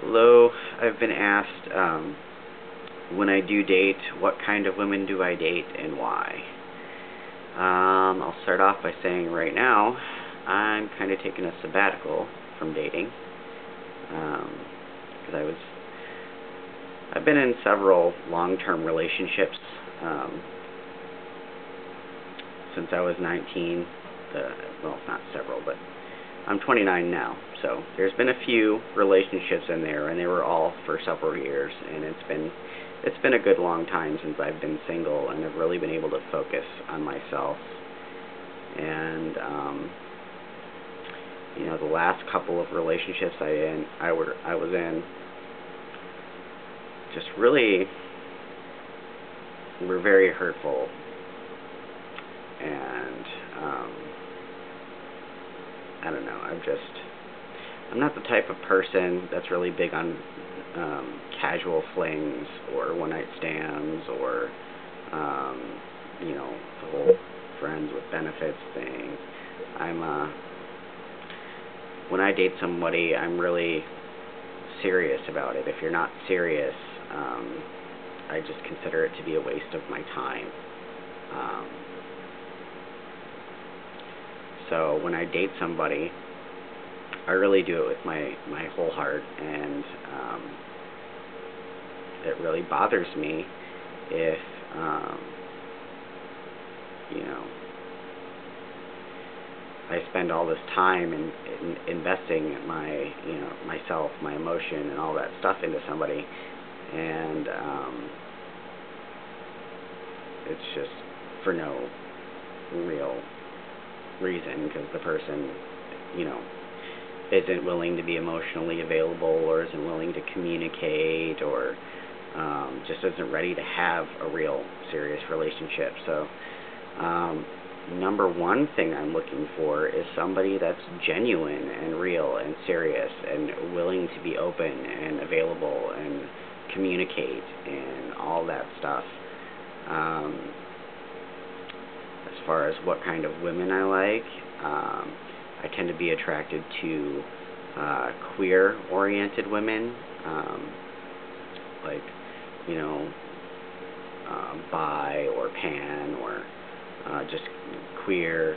Hello, I've been asked when I do date, what kind of women do I date and why? I'll start off by saying right now, I'm kind of taking a sabbatical from dating. Because I've been in several long-term relationships since I was 19. Well, not several, but I'm 29 now, so there's been a few relationships in there, and they were all for several years, and it's been a good long time since I've been single, and I've really been able to focus on myself. And the last couple of relationships I was in just really were very hurtful, and I don't know, I'm not the type of person that's really big on casual flings or one-night stands or, the whole friends with benefits thing. When I date somebody, I'm really serious about it. If you're not serious, I just consider it to be a waste of my time. So when I date somebody, I really do it with my whole heart, and it really bothers me if I spend all this time in investing myself, my emotion, and all that stuff into somebody, and it's just for no real reason, because the person, isn't willing to be emotionally available, or isn't willing to communicate, or just isn't ready to have a real serious relationship. So number one thing I'm looking for is somebody that's genuine and real and serious and willing to be open and available and communicate and all that stuff. As far as what kind of women I like, I tend to be attracted to queer-oriented women, like, bi or pan, or just queer,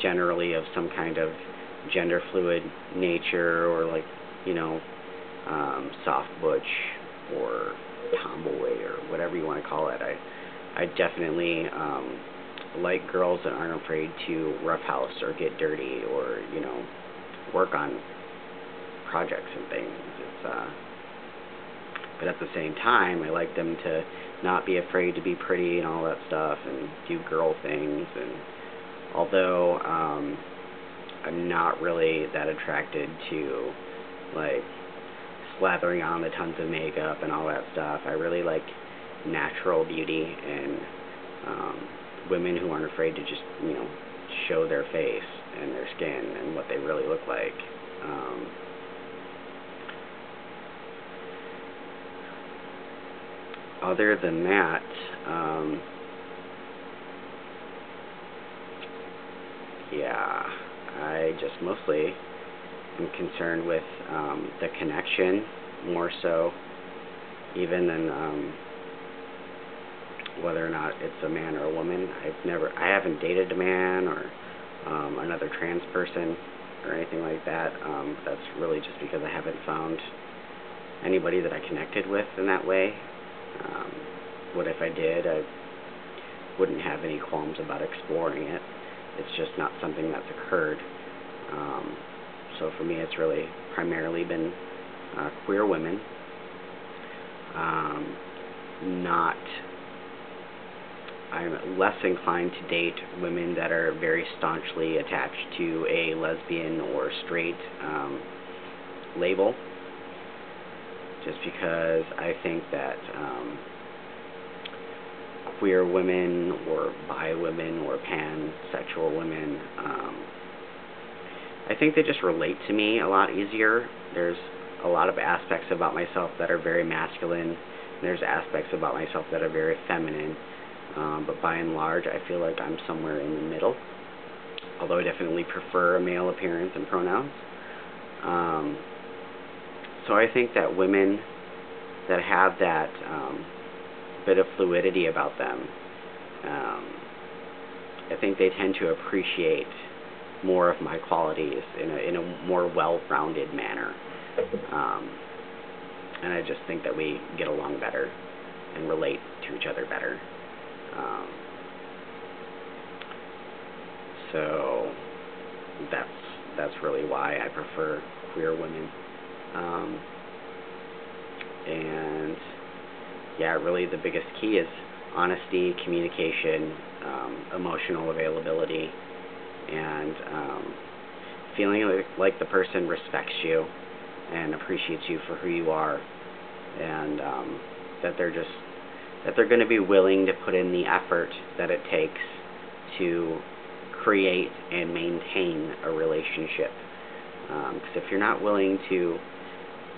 generally of some kind of gender fluid nature, or like, soft butch or tomboy or whatever you want to call it. I definitely like girls that aren't afraid to roughhouse or get dirty, or work on projects and things. But at the same time, I like them to not be afraid to be pretty and all that stuff, and do girl things. And although I'm not really that attracted to like slathering on the tons of makeup and all that stuff, I really like natural beauty and women who aren't afraid to just show their face and their skin and what they really look like. Other than that, I just mostly am concerned with the connection, more so even than whether or not it's a man or a woman. I haven't dated a man or another trans person or anything like that. That's really just because I haven't found anybody that I connected with in that way. What if I did? I wouldn't have any qualms about exploring it. It's just not something that's occurred. So for me, it's really primarily been queer women. I'm less inclined to date women that are very staunchly attached to a lesbian or straight label, just because I think that queer women or bi women or pansexual women, I think they just relate to me a lot easier. There's a lot of aspects about myself that are very masculine, and there's aspects about myself that are very feminine, but by and large I feel like I'm somewhere in the middle, although I definitely prefer a male appearance and pronouns. So I think that women that have that bit of fluidity about them, I think they tend to appreciate more of my qualities in a more well-rounded manner. And I just think that we get along better and relate to each other better. So that's really why I prefer queer women. And yeah, really the biggest key is honesty, communication, emotional availability, and feeling like the person respects you and appreciates you for who you are, and that they're going to be willing to put in the effort that it takes to create and maintain a relationship. Because if you're not willing to,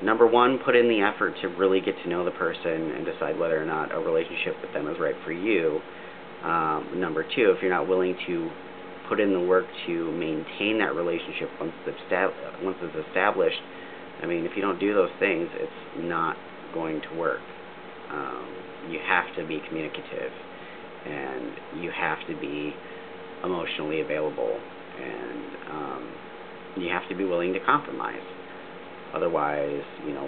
number one, put in the effort to really get to know the person and decide whether or not a relationship with them is right for you, number two, if you're not willing to put in the work to maintain that relationship once it's established, I mean, if you don't do those things, it's not going to work. You have to be communicative, and you have to be emotionally available, and you have to be willing to compromise. Otherwise,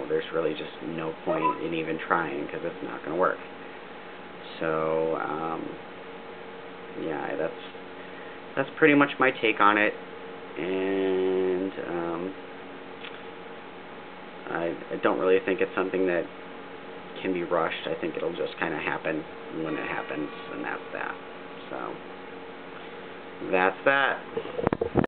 there's really just no point in even trying, because it's not going to work. So, yeah, that's pretty much my take on it, and I don't really think it's something that can be rushed. I think it'll just kind of happen when it happens, and that's that. So, that's that.